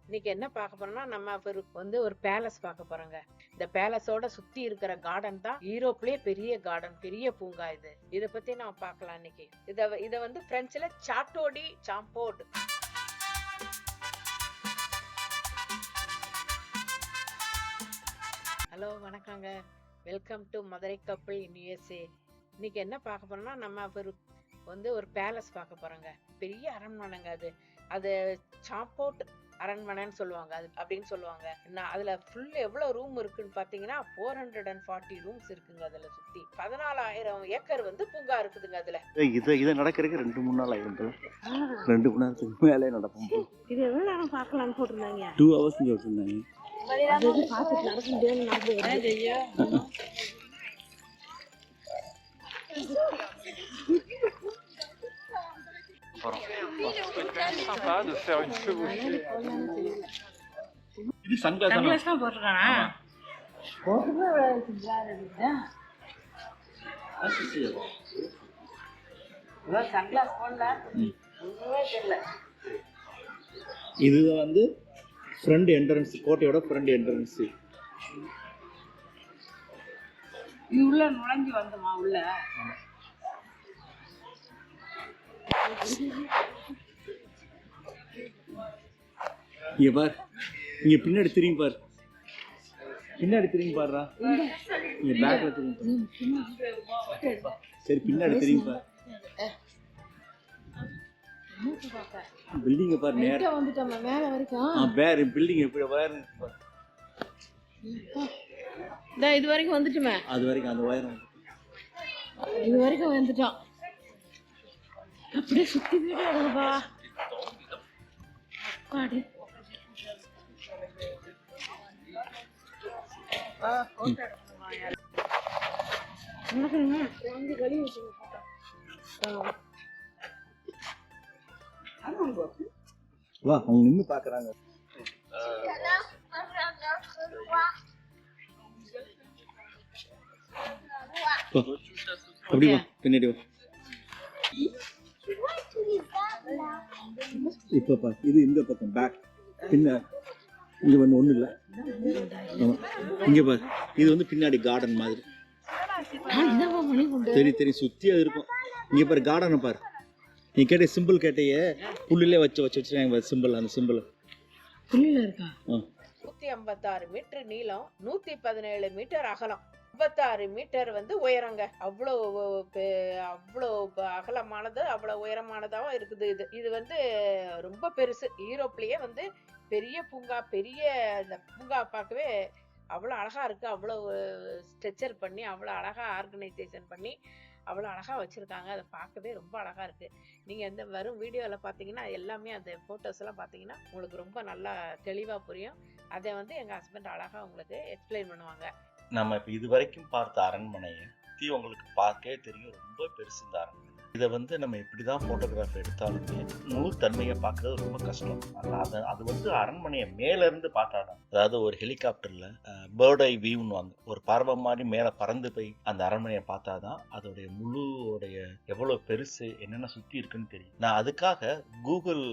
இன்னைக்கு என்ன பார்க்க போறோம்னா நம்ம ஒரு பேலஸ் பார்க்க போறோங்க. இந்த பேலஸோட சுத்தி இருக்கிற கார்டன் தான் யூரோப்லயே பெரிய கார்டன், பெரிய பூங்கா இது. இத பத்தி நம்ம பார்க்கலாம் இன்னைக்கு. இத வந்து பிரெஞ்சுல சாட்டோடி சாம்போர்ட். ஹலோ, வணக்கங்க. வெல்கம் டு மதுரை கப்பல் இன் யுஎஸ்ஏ. இன்னைக்கு என்ன பார்க்க போறோம்னா நம்ம ஒரு பேலஸ் பார்க்க போறோங்க. பெரிய அரண்மனைங்க அது. அது சாம்போர்ட் அரண்மனைன்னு சொல்லுவாங்க, அது அப்படின்னு சொல்லுவாங்க. அதுல ஃபுல் எவ்வளவு ரூம் இருக்குன்னு பாத்தீங்கன்னா 440 ரூம்ஸ் இருக்குங்க. அதுல சுத்தி 14,000 ஏக்கர் வந்து பூங்கா இருக்குதுங்க. அதுல இது நடக்கிறதுக்கு 2-3 நாள் ஆயிருந்து. 2 மணி நேரத்துக்கு மேலே நடக்கும். இது எவ்வளவு நேரம் பார்க்கலாம்னு போட்டிருந்தாங்க. 2 hours வச்சிருந்தாங்க. பார்த்துட்டு நடக்க முடியாது. Sympa de faire une chevauchée. இது சன்கிளாஸ் தான் போட்டுருக்கானா? சன்கிளாஸ் போடல. இது வந்து ஃப்ரண்ட் என்ட்ரன்ஸ், கோட்டையோட ஃப்ரண்ட் என்ட்ரன்ஸ். உள்ள நுழைஞ்சு வந்தோமா உள்ள? இங்க பார், இங்க பின்னாடி திரும்பி பார், பின்னாடி திரும்பி பாருடா. இங்க பேக்ல திரும்பி பாரு. சரி, பின்னாடி திரும்பி பார். பில்டிங்க பார், நேரா வந்துட்டோம் மேல வரைக்கும். வேற பில்டிங் எப்படி வயர் பார். இது வரைக்கும் வந்துட்டுமே. அது வரைக்கும் அந்த வயர் இது வரைக்கும் வந்துட்டோம். அப்படியே சுத்தி போயிடுவா. அப்பாடி. வா, அவங்க நின்று பாக்குறாங்க. அப்படி வா, பின்னாடி வா. இப்ப பாரு, இது இந்த பக்கம் பேக். பின்ன இங்க வந்து ஒண்ணு இல்ல. இங்க பாரு, இது வந்து பின்னாடி கார்டன் மாதிரி. தெரியும், சுத்தி அது இருக்கும். இங்க பாரு, கார்டனை பாரு. நீ கேட்ட சிம்பிள் கேட்டையே, புல்லுல வச்சிருக்காங்க சிம்பிள். அந்த சிம்பிள் புல்லுல இருக்கா? 156 மீட்டர் நீளம், 117 மீட்டர் அகலம், 56 மீட்டர் வந்து உயரங்க. அவ்வளோ அகலமானது, அவ்வளோ உயரமானதாகவும் இருக்குது. இது வந்து ரொம்ப பெருசு. யூரோப்லயே வந்து பெரிய பூங்கா. இந்த பூங்கா பார்க்கவே அவ்வளோ அழகா இருக்கு. அவ்வளோ ஸ்ட்ரெச்சர் பண்ணி, அவ்வளோ அழகா ஆர்கனைசேஷன் பண்ணி, அவ்வளோ அழகா வச்சிருக்காங்க. அதை பார்க்கவே ரொம்ப அழகா இருக்கு. நீங்க இந்த வரும் வீடியோல பாத்தீங்கன்னா எல்லாமே அந்த போட்டோஸ் எல்லாம் பாத்தீங்கன்னா உங்களுக்கு ரொம்ப நல்லா தெளிவா புரியும். அதை வந்து எங்க ஹஸ்பண்ட் அழகா உங்களுக்கு எக்ஸ்பிளைன் பண்ணுவாங்க. நம்ம இப்போ இது வரைக்கும் பார்த்த அரண்மனையை உங்களுக்கு பார்க்கவே தெரியும், ரொம்ப பெருசு இந்த அரண்மனை. இதை வந்து நம்ம இப்படிதான் போட்டோகிராஃப் எடுத்தாலுமே முழு தன்மையை பார்க்கறது ரொம்ப கஷ்டம். அது வந்து அரண்மனையை மேல இருந்து பார்த்தாதான், அதாவது ஒரு ஹெலிகாப்டர்ல பேர்ட் ஐ வியூன்னு வாங்க, ஒரு பறவை மாதிரி மேல பறந்து போய் அந்த அரண்மனையை பார்த்தாதான் அதோடைய முழுடைய எவ்வளவு பெருசு, என்னென்ன சுத்தி இருக்குன்னு தெரியும். நான் அதுக்காக கூகுள்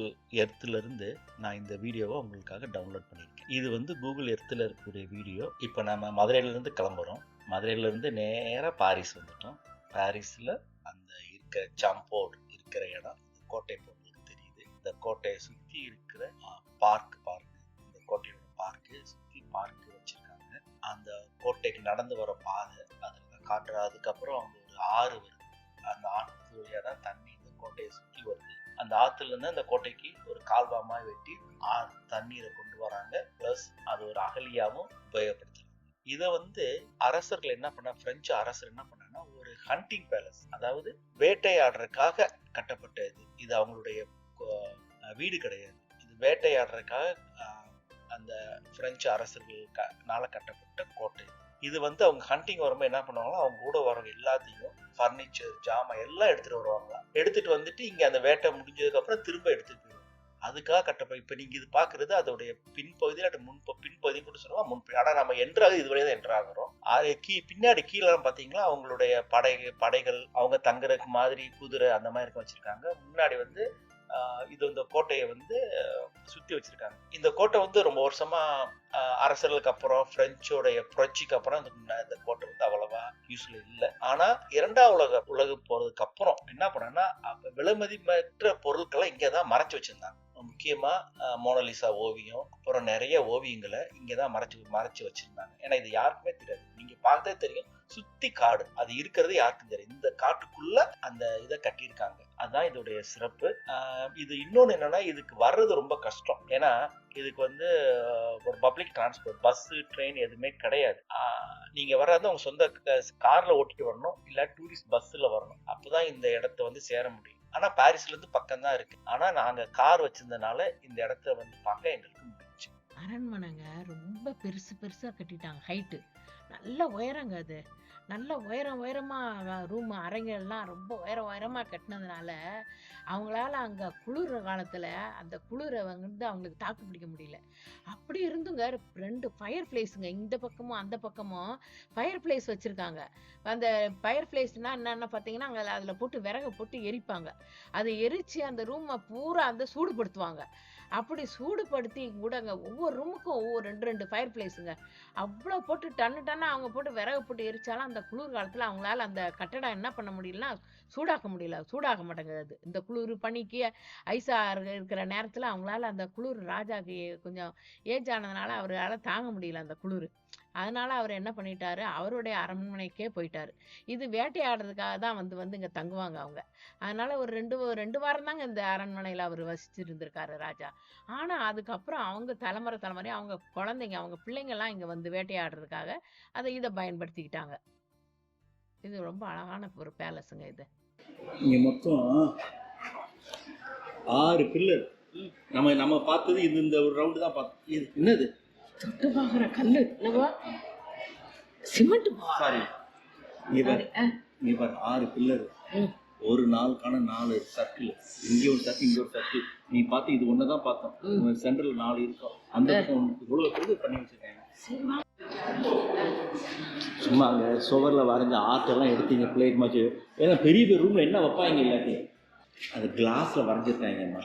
எர்த்ல இருந்து நான் இந்த வீடியோவை உங்களுக்காக டவுன்லோட் பண்ணியிருக்கேன். இது வந்து கூகுள் எர்த்தில் இருக்கக்கூடிய வீடியோ. இப்போ நம்ம மதுரையிலேருந்து கிளம்புறோம். மதுரையிலேருந்து நேராக பாரிஸ் வந்துட்டோம். பாரிஸில் அந்த இருக்கிற சாம்போர்ட் இருக்கிற இடம், இந்த கோட்டை உங்களுக்கு தெரியுது. இந்த கோட்டையை சுற்றி இருக்கிற பார்க் பாருங்க. இந்த கோட்டையோட பார்க்கு சுற்றி பார்க்கு வச்சுருக்காங்க. அந்த கோட்டைக்கு நடந்து வர பாதை அதில் காட்டுற. அதுக்கப்புறம் அங்கே ஒரு ஆறு வருது. அந்த ஆற்று வழியாக தான் தண்ணி இந்த கோட்டையை சுற்றி வருது. அந்த ஆற்றுலேருந்து அந்த கோட்டைக்கு ஒரு கால்வாமாக வெட்டி தண்ணீரை கொண்டு வராங்க. ப்ளஸ் அது ஒரு அகலியாகவும் உபயோகப்படுத்துறாங்க. இதை வந்து அரசர்கள் என்ன பண்ண, பிரெஞ்சு அரசர் என்ன பண்ணாங்கன்னா, ஒரு ஹண்டிங் பேலஸ், அதாவது வேட்டையாடுறதுக்காக கட்டப்பட்ட இது அவங்களுடைய வீடு கிடையாது. இது வேட்டையாடுறதுக்காக அந்த பிரெஞ்சு அரசர்களால கட்டப்பட்ட கோட்டை. இது வந்து அவங்க ஹண்டிங் வரும்போது என்ன பண்ணுவாங்கன்னா, அவங்க கூட வரவங்க எல்லாத்தையும் ஃபர்னிச்சர், ஜாமான் எல்லாம் எடுத்துட்டு வருவாங்க. எடுத்துட்டு வந்துட்டு இங்க அந்த வேட்டை முடிஞ்சதுக்கு அப்புறம் திரும்ப எடுத்துட்டு போயிடுவாங்க. அதுக்காக கட்டப்ப. இப்ப நீங்க இது பாக்குறது அதோடைய பின்பகுதியில பின்பகுதி கூட சொல்லுவா முன்பகுதி. ஆனா நம்ம என்ட்ராக இதுவரையும் தான் என்ட்ராகிறோம். பின்னாடி கீழே பாத்தீங்கன்னா அவங்களுடைய படைகள், அவங்க தங்குறதுக்கு மாதிரி குதிரை அந்த மாதிரி இருக்க வச்சிருக்காங்க. முன்னாடி வந்து இது இந்த கோட்டையை வந்து சுத்தி வச்சிருக்காங்க. இந்த கோட்டை வந்து ரொம்ப வருஷமா அரசர்களுக்கு அப்புறம் பிரெஞ்சோடைய புரட்சிக்கு அப்புறம் இந்த கோட்டை வந்து அவ்வளவா யூஸ்ல இல்லை. ஆனா இரண்டாம் உலக போறதுக்கு அப்புறம் என்ன பண்ணா விலைமதிப்பற்ற பொருட்களை இங்கதான் மறைச்சு வச்சிருந்தாங்க. முக்கியமா மோனலிசா ஓவியம், அப்புறம் நிறைய ஓவியங்களை இங்கதான் மறைச்சு வச்சிருந்தாங்க. ஏன்னா இது யாருக்குமே தெரியாது. நீங்க பார்த்தே தெரியும், சுத்தி காடு, அது இருக்கிறது யாருக்கும் தெரியும். இந்த காட்டுக்குள்ள அந்த இதை கட்டியிருக்காங்க. அதுதான் இதோடைய சிறப்பு. இது இன்னொன்னு என்னன்னா, இதுக்கு வர்றது ரொம்ப கஷ்டம். ஏன்னா இதுக்கு வந்து ஒரு பப்ளிக் டிரான்ஸ்போர்ட், பஸ் ட்ரெயின் எதுவுமே கிடையாது. நீங்க வர்றது உங்க சொந்த கார்ல ஓட்டிட்டு வரணும், இல்ல டூரிஸ்ட் பஸ்ல வரணும். அப்பதான் இந்த இடத்த வந்து சேர முடியும். ஆனா பாரிஸ்ல இருந்து பக்கம் தான் இருக்கு. ஆனா நாங்க கார் வச்சிருந்தனால இந்த இடத்த வந்து பார்க்க எங்களுக்கு முடிஞ்சு. அரண்மனைங்க ரொம்ப பெருசா கட்டிட்டாங்க. ஹைட்டு நல்ல உயரங்க. அது நல்ல உயரமா ரூம் அறைங்கள்லாம் ரொம்ப உயரமா கட்டினதுனால அவங்களால அங்க குளிர்ற காலத்துல அந்த குளிரை வந்து அவங்களுக்கு தாக்கு பிடிக்க முடியல. அப்படி இருந்துங்க 2 ஃபயர் பிளேஸுங்க, இந்த பக்கமும் அந்த பக்கமும் ஃபயர் பிளேஸ் வச்சிருக்காங்க. அந்த ஃபயர் பிளேஸ்னா என்னன்னு பார்த்தீங்கன்னா, அங்கே அதில் போட்டு விறகு போட்டு எரிப்பாங்க. அதை எரிச்சு அந்த ரூமை பூரா அந்த சூடுபடுத்துவாங்க. அப்படி சூடுபடுத்தி கூடங்க ஒவ்வொரு ரூமுக்கும் ஒவ்வொரு 2 ஃபயர் பிளேஸுங்க. அவ்வளோ போட்டு டன்னா அவங்க போட்டு விறகு போட்டு எரிச்சாலும் அந்த குளிர் காலத்தில் அவங்களால அந்த கட்டடம் என்ன பண்ண முடியலன்னா சூடாக்க முடியல. சூடாக மாட்டேங்குது. அது இந்த குளிர் பனிக்கு ஐஸா இருக்கிற நேரத்தில் அவங்களால அந்த குளிர், ராஜாக்கு கொஞ்சம் ஏஜ் ஆனதுனால அவரால் தாங்க முடியல அந்த குளிர். அதனால அவர் என்ன பண்ணிட்டாரு, அவருடைய அரண்மனைக்கே போயிட்டாரு. இது வேட்டையாடுறதுக்காக தான் வந்து இங்கே தங்குவாங்க அவங்க. அதனால ஒரு 2 வாரம் தாங்க இந்த அரண்மனையில் அவர் வசிச்சிருந்திருக்காரு ராஜா. ஆனால் அதுக்கப்புறம் அவங்க தலைமுறை அவங்க குழந்தைங்க, அவங்க பிள்ளைங்கள்லாம் இங்கே வந்து வேட்டையாடுறதுக்காக இதை பயன்படுத்திக்கிட்டாங்க. இது ரொம்ப அழகான ஒரு பேலஸுங்க. இது இங்கே மொத்தம் 6 பில்லர். நம்ம பார்த்தது இது, இந்த ஒரு ரவுண்டு தான் பார்த்தோம். இது என்னது? தொட்டு பார்க்குற கல் என்னவா? சிமெண்ட். சாரி, இங்கே பாரு 6 பில்லர், ஒரு நாளுக்கான 4 சர்க்கிள். இங்கே ஒரு சர்க்கிள், இங்கே ஒரு சர்க்கிள். நீ பார்த்து இது ஒன்று தான் பார்த்தோம். சென்ட்ரல் 4 இருக்கும். அந்த பக்கம் இவ்வளோ பெரிய பண்ணி வச்சுருக்காங்க. சும்மா அங்கே சுவரில் வரைஞ்ச ஆர்ட்டெல்லாம் எடுத்தீங்க பிளேட் மாச்சு. ஏன்னா பெரிய ரூமில் என்ன வைப்பாங்க இல்லாட்டி அது கிளாஸில் வரைஞ்சிருக்காங்கம்மா.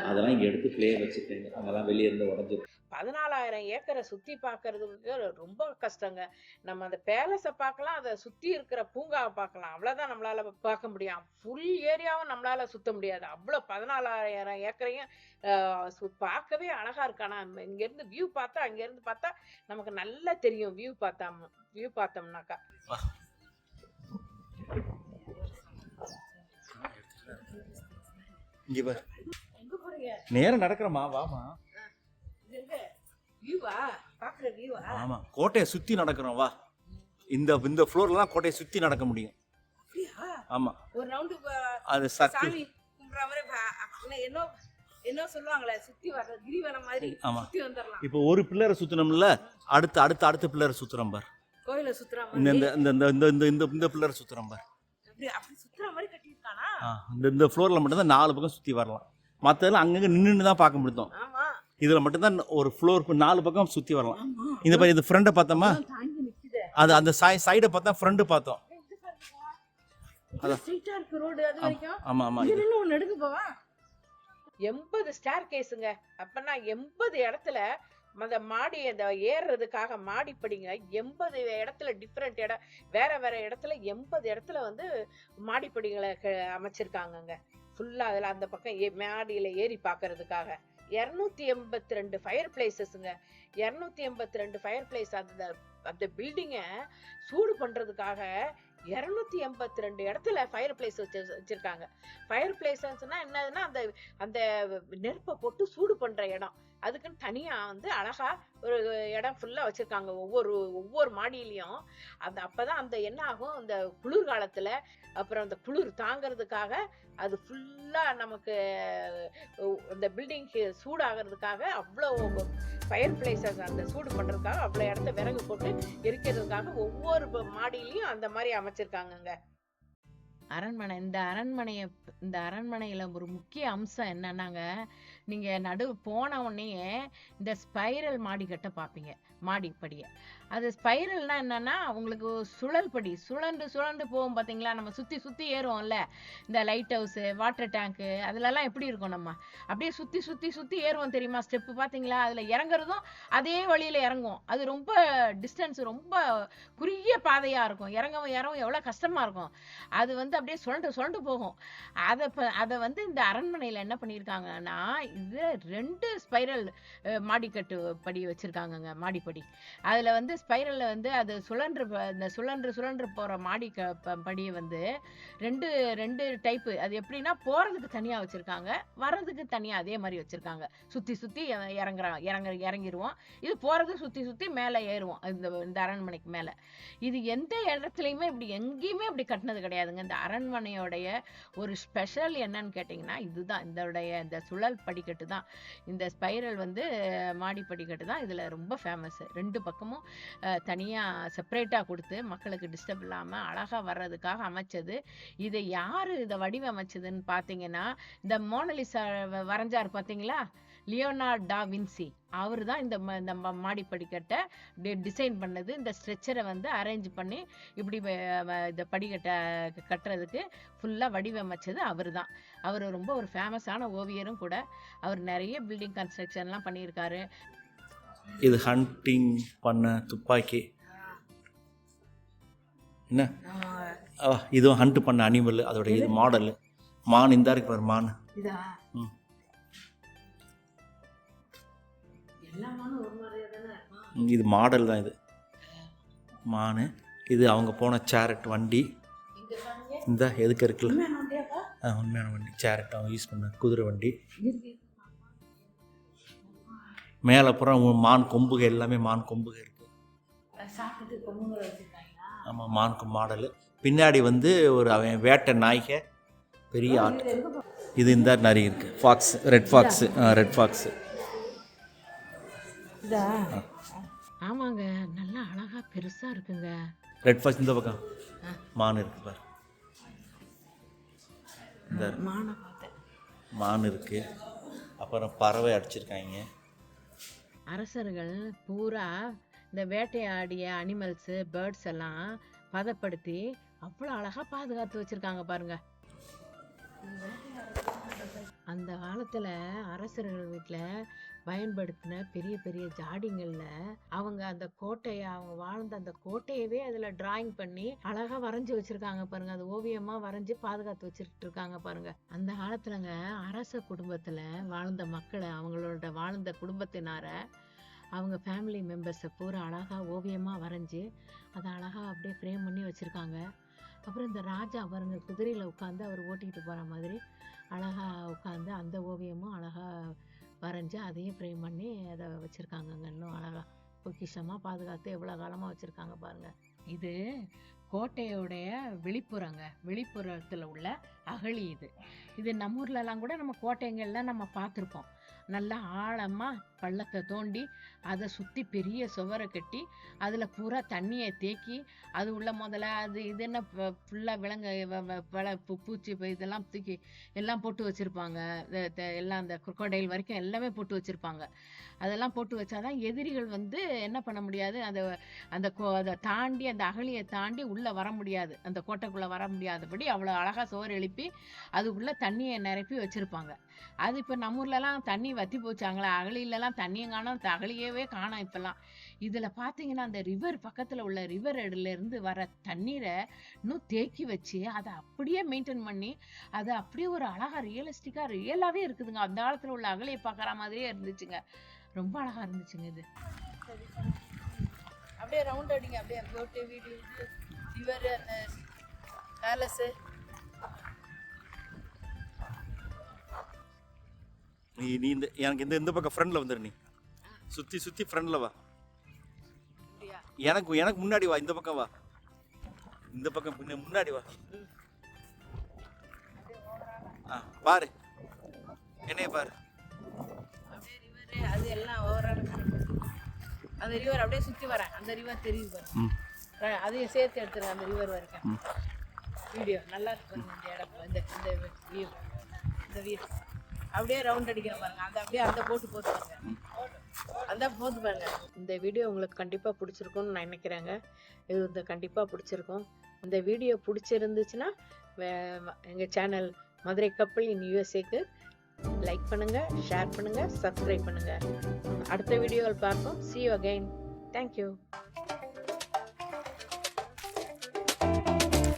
அதெல்லாம் இங்கே எடுத்து பிளே வச்சுருக்காங்க. அங்கெல்லாம் வெளியே இருந்து உடஞ்சிருக்கு. 14,000 ஏக்கரை சுற்றி பார்க்கறதுக்கு ரொம்ப கஷ்டங்க. நம்ம அந்த பேலஸை பார்க்கலாம், அதை சுற்றி இருக்கிற பூங்காவை பார்க்கலாம், அவ்வளோதான் நம்மளால பார்க்க முடியும். ஃபுல் ஏரியாவும் நம்மளால சுத்த முடியாது. அவ்வளோ 14,000 ஏக்கரையும் பார்க்கவே அழகா இருக்கு. ஆனால் இங்கேருந்து வியூ பார்த்தா, அங்கேருந்து பார்த்தா நமக்கு நல்லா தெரியும். வியூ பார்த்தோம்னாக்கா இங்கே பாரு, நேரம் நடக்கிறமா, வாமா. ஆமா, கோட்டையை சுத்தி நடக்கிறோம், வா. இந்த ஃப்ளோர்லாம் கோட்டையை சுத்தி நடக்க முடியும். ஆமா, ஒரு ரவுண்டு அது சர்க்கிள் என்ன சொல்லுவாங்களே, சுத்தி வர கிரிவலம் மாதிரி சுத்தி வந்துடலாம். இப்போ ஒரு பில்லரை சுத்தணும்ல, அடுத்த பில்லரை சுத்துறோம் பார். கோயிலை சுத்துறோம். இந்த பில்லரை சுத்துறோம் பார். அப்படி சுத்துற மாதிரி கட்டியிருக்கானா? இந்த ஃப்ளோர்ல மட்டும் தான் 4 பக்கம் சுத்தி வரலாம். மற்றதெல்லாம் அங்கங்க நின்று தான் பார்க்க முடியும். இதுல மட்டும்தான் ஒரு ஃப்ளோர் 4 பக்கம் சுத்தி வரலாம். இந்த பாரு, இது ஃப்ரண்ட பார்த்தோமா, அது அந்த சைடை பார்த்தா ஃப்ரண்ட் பார்த்தோம். ஆமா ஆமா, 80 ஸ்டேர் கேஸுங்க. அப்பனா 80 இடத்துல அந்த மாடி அந்த ஏறுறதுக்காக மாடிப்படிங்க 80 இடத்துல டிஃப்ரெண்ட் இடம், வேற இடத்துல 80 இடத்துல வந்து மாடிப்படிகளை அமைச்சிருக்காங்கங்க. ஃபுல்லா அதில் அந்த பக்கம் மாடியில ஏறி பார்க்கறதுக்காக 282 ஃபயர் பிளேசஸ்ங்க. 282 fire place. அந்த பில்டிங்கை சூடு பண்றதுக்காக 282 இடத்துல ஃபயர் பிளேஸ் வச்சிருக்காங்க. ஃபயர் பிளேஸ்னா என்னதுன்னா, அந்த நெருப்பை போட்டு சூடு பண்ற இடம். அதுக்குன்னு தனியா வந்து அழகா ஒரு இடம் ஃபுல்லா வச்சிருக்காங்க ஒவ்வொரு மாடியிலையும். அப்பதான் அந்த என்ன ஆகும், இந்த குளிர்காலத்துல அப்புறம் அந்த குளிர் தாங்கிறதுக்காக அது ஃபுல்லா நமக்கு இந்த பில்டிங் சூடாகிறதுக்காக அவ்வளோ ஃபயர் பிளேசஸ், அந்த சூடு பண்றதுக்காக அவ்வளோ இடத்த விறகு போட்டு எரிக்கிறதுக்காக ஒவ்வொரு மாடியிலையும் அந்த மாதிரி அமைச்சிருக்காங்கங்க. அரண்மனை. இந்த அரண்மனையில ஒரு முக்கிய அம்சம் என்னன்னாங்க, நீங்கள் போன உடனேயே இந்த ஸ்பைரல் மாடிக்கட்டை பார்ப்பீங்க, மாடிப்படியை. அது ஸ்பைரல்னால் என்னென்னா உங்களுக்கு சுழல் படி சுழண்டு போகும் பார்த்தீங்களா, நம்ம சுற்றி ஏறுவோம்ல, இந்த லைட் ஹவுஸு, வாட்டர் டேங்க்கு அதுலலாம் எப்படி இருக்கும், நம்ம அப்படியே சுற்றி ஏறுவோம் தெரியுமா, ஸ்டெப்பு பார்த்தீங்களா, அதில் இறங்குறதும் அதே வழியில் இறங்குவோம். அது ரொம்ப டிஸ்டன்ஸ், ரொம்ப குறுகிய பாதையாக இருக்கும், இறங்கவும் எவ்வளோ கஷ்டமாக இருக்கும். அது வந்து அப்படியே சுழண்டு போகும். அதை வந்து இந்த அரண்மனையில் என்ன பண்ணியிருக்காங்கன்னா, இது 2 ஸ்பைரல் மாடிக்கட்டு படி வச்சுருக்காங்கங்க, மாடிப்படி. அதில் வந்து ஸ்பைரலில் வந்து அது சுழன்று போகிற படியை வந்து ரெண்டு டைப்பு. அது எப்படின்னா, போகிறதுக்கு தனியாக வச்சுருக்காங்க, வர்றதுக்கு தனியாக அதே மாதிரி வச்சுருக்காங்க. சுற்றி இறங்கிடுவோம். இது போகிறது சுற்றி மேலே ஏறுவோம், இந்த அரண்மனைக்கு மேலே. இது எந்த இடத்துலையுமே இப்படி எங்கேயுமே இப்படி கட்டினது கிடையாதுங்க. இந்த அரண்மனையோடைய ஒரு ஸ்பெஷல் என்னன்னு கேட்டிங்கன்னா, இதுதான், இந்த சுழல் படிக்கட்டு தான், இந்த ஸ்பைரல் வந்து மாடி படிக்கட்டு தான் இதில் ரொம்ப ஃபேமஸ். 2 பக்கமும் தனியாக செப்பரேட்டாக கொடுத்து மக்களுக்கு டிஸ்டர்ப் இல்லாமல் அழகாக வர்றதுக்காக அமைச்சது. இதை யார் இதை வடிவமைச்சதுன்னு பார்த்தீங்கன்னா, இந்த மோனலிசா வரைஞ்சார் பார்த்தீங்களா, லியோனார்டோ டா வின்சி. அவர் தான் இந்த மாடிப்படிக்கட்டை டிசைன் பண்ணது. இந்த ஸ்ட்ரெச்சரை வந்து அரேஞ்ச் பண்ணி இப்படி இந்த படிக்கட்டை கட்டுறதுக்கு ஃபுல்லாக வடிவமைச்சது அவர் தான். அவர் ரொம்ப ஒரு ஃபேமஸான ஓவியரும் கூட. அவர் நிறைய பில்டிங் கன்ஸ்ட்ரக்ஷன்லாம் பண்ணியிருக்காரு. இது ஹண்டிங் பண்ண துப்பாக்கி என்ன, இதுவும் ஹண்ட் பண்ண அனிமல், அதோட இது மாடல். மான் இந்த இருக்கு பாரு, மான். இது மாடல் தான், இது மான். இது அவங்க போன சேரட் வண்டி. இந்த எதுக்கு இருக்குல்ல, உண்மையான வண்டி, சேரட் அவங்க யூஸ் பண்ண குதிரை வண்டி. மேலே அப்புறம் மான் கொம்புக, எல்லாமே மான் கொம்புக இருக்குது. ஆமாம், மான் மாடலு. பின்னாடி வந்து ஒரு அவன் வேட்டை நாய்க, பெரிய ஆர்ட். இது இந்த நிறைய இருக்குது, ஃபாக்ஸ், ரெட் ஃபாக்ஸு. ஆமாங்க, நல்லா அழகா பெருசா இருக்குங்க. Red fox. இந்த பக்கம் மான் இருக்கு பாரு, இந்த மான் இருக்கு. அப்புறம் பறவை அடிச்சிருக்காங்க. அரசர்கள் பூரா இந்த வேட்டையாடிய அனிமல்ஸு, பேர்ட்ஸ் எல்லாம் பதப்படுத்தி அவ்வளோ அழகா பாதுகாத்து வச்சிருக்காங்க பாருங்க. அந்த காலத்துல அரசர்கள் வீட்டில் பயன்படுத்தின பெரிய பெரிய ஜாடிங்களில் அவங்க அந்த கோட்டையை, அவங்க வாழ்ந்த அந்த கோட்டையவே அதில் டிராயிங் பண்ணி அழகாக வரைஞ்சி வச்சுருக்காங்க பாருங்க. அது ஓவியமாக வரைஞ்சி பாதுகாத்து வச்சுட்டு இருக்காங்க பாருங்க. அந்த காலத்துலங்க அரச குடும்பத்தில் வாழ்ந்த மக்களை, அவங்களோட வாழ்ந்த குடும்பத்தினார, அவங்க ஃபேமிலி மெம்பர்ஸை பூரா அழகாக ஓவியமாக வரைஞ்சி அதை அழகாக அப்படியே ஃப்ரேம் பண்ணி வச்சுருக்காங்க. அப்புறம் இந்த ராஜா பாருங்க, குதிரையில் உட்காந்து அவர் ஓட்டிகிட்டு போகிற மாதிரி அழகாக உட்காந்து அந்த ஓவியமும் அழகாக வரைஞ்சி அதையும் ஃப்ரேம் பண்ணி அதை வச்சுருக்காங்கங்க. இன்னும் அழகாக பொக்கிஷமாக பாதுகாத்து எவ்வளோ காலமாக வச்சுருக்காங்க பாருங்கள். இது கோட்டையோடைய வெளிப்புறத்தில் உள்ள அகழி. இது நம்ம ஊர்லலாம் கூட நம்ம கோட்டைங்கள்லாம் நம்ம பார்த்துருப்போம். நல்லா ஆழமாக பள்ளத்தை தோண்டி அதை சுற்றி பெரிய சுவரை கட்டி அதில் பூரா தண்ணியை தேக்கி அது உள்ள முதல்ல அது இது என்ன ஃபுல்லாக விலங்கு பூச்சி இதெல்லாம் தூக்கி எல்லாம் போட்டு வச்சுருப்பாங்க. எல்லாம் அந்த குரோக்கடைல் வரைக்கும் எல்லாமே போட்டு வச்சுருப்பாங்க. அதெல்லாம் போட்டு வச்சாதான் எதிரிகள் வந்து என்ன பண்ண முடியாது, அதை தாண்டி, அந்த அகழியை தாண்டி உள்ளே வர முடியாது, அந்த கோட்டைக்குள்ளே வர முடியாதபடி அவ்வளோ அழகாக சுவர் எழுப்பி அதுக்குள்ளே தண்ணியை நிரப்பி வச்சுருப்பாங்க. அது இப்போ நம்ம ஊர்லலாம் தண்ணி வற்றி போச்சாங்களா, அகழியிலலாம் தண்ணியும் காணோம், அகழியவே காணோம் இப்போல்லாம். இதில் பார்த்தீங்கன்னா அந்த ரிவர் பக்கத்தில் உள்ள ரிவர் இருந்து வர தண்ணீரை இன்னும் தேக்கி வச்சு அதை அப்படியே மெயின்டைன் பண்ணி அதை அப்படியே ஒரு அழகாக ரியலாகவே இருக்குதுங்க. அந்த காலத்தில் உள்ள அகழியை பார்க்குற மாதிரியே இருந்துச்சுங்க. ரொம்ப அழகாக இருந்துச்சுங்க. இது அப்படியே ரவுண்ட் அடிங்க, அப்படியே போட்டு வீடியோ ரிவர், அந்த பேலஸு. நீ எனக்கு இந்த பக்கம் ஃப்ரண்ட்ல வந்துரு, நீ சுற்றி ஃப்ரண்ட்ல வா. எனக்கு முன்னாடி வா, இந்த பக்கம் வா, இந்த பக்கம் முன்னாடி வா. பாரு, என்னைய பாரு. அப்படியே ரிவர், அது எல்லாம் ஓவரால் அந்த ரிவர் அப்படியே சுற்றி வரேன். அந்த ரிவர் தெரியுது பாருங்க, அதையும் சேர்த்து எடுத்துருங்க அந்த ரிவர் வரைக்கும். வீடியோ நல்லா இருக்கு பாருங்க. இந்த இடம், இந்த வியூ அப்படியே ரவுண்ட் அடிக்கிற பாருங்க. அந்த அப்படியே அந்த போட்டு பாருங்க. அந்த போட்டு பாருங்க. இந்த வீடியோ உங்களுக்கு கண்டிப்பாக பிடிச்சிருக்கும்னு நான் நினைக்கிறேங்க. இது கண்டிப்பாக பிடிச்சிருக்கும். இந்த வீடியோ பிடிச்சிருந்துச்சுன்னா எங்கள் சேனல் மதுரை கப்பல் இன் யூஎஸ்ஏக்கு லைக் பண்ணுங்கள், ஷேர் பண்ணுங்கள், சப்ஸ்கிரைப் பண்ணுங்கள். அடுத்த வீடியோவில் பார்ப்போம். See you again. Thank you.